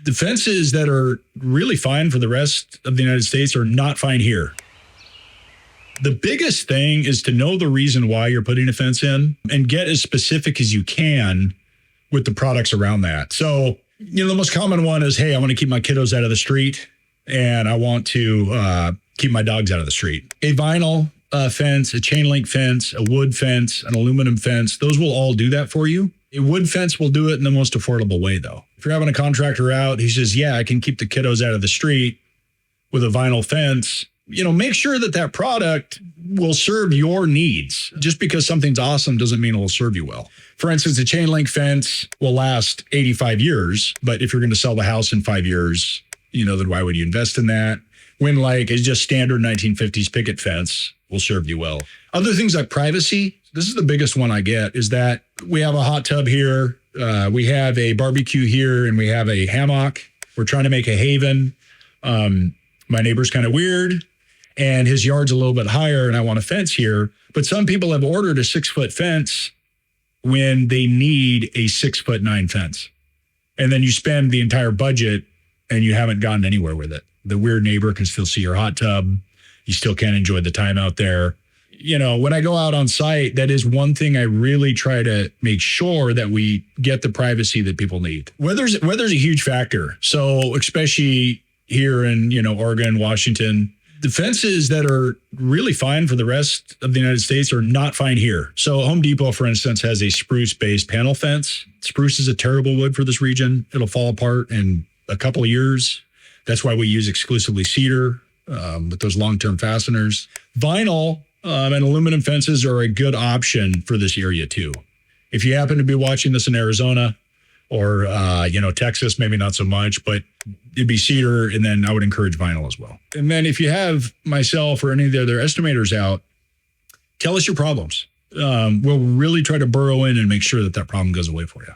The fences that are really fine for the rest of the United States are not fine here. The biggest thing is to know the reason why you're putting a fence in and get as specific as you can with the products around that. So, the most common one is, hey, I want to keep my kiddos out of the street and I want to keep my dogs out of the street. A vinyl fence, a chain link fence, a wood fence, an aluminum fence, those will all do that for you. A wood fence will do it in the most affordable way, though. If you're having a contractor out, he says, yeah, I can keep the kiddos out of the street with a vinyl fence. Make sure that product will serve your needs. Just because something's awesome doesn't mean it will serve you well. For instance, a chain link fence will last 85 years, but if you're going to sell the house in 5 years, then why would you invest in that? When is just standard 1950s picket fence will serve you well. Other things like privacy, this is the biggest one I get, is that we have a hot tub here, we have a barbecue here, and we have a hammock. We're trying to make a haven. My neighbor's kind of weird, and his yard's a little bit higher, and I want a fence here. But some people have ordered a 6-foot fence when they need a 6'9" fence. And then you spend the entire budget and you haven't gotten anywhere with it. The weird neighbor can still see your hot tub. You still can't enjoy the time out there. When I go out on site, that is one thing I really try to make sure that we get the privacy that people need. Weather's a huge factor. So especially here in, Oregon, Washington, the fences that are really fine for the rest of the United States are not fine here. So Home Depot, for instance, has a spruce-based panel fence. Spruce is a terrible wood for this region. It'll fall apart in a couple of years. That's why we use exclusively cedar with those long-term fasteners. Vinyl and aluminum fences are a good option for this area too. If you happen to be watching this in Arizona or, Texas, maybe not so much, but it'd be cedar, and then I would encourage vinyl as well. And then if you have myself or any of the other estimators out, tell us your problems. We'll really try to burrow in and make sure that problem goes away for you.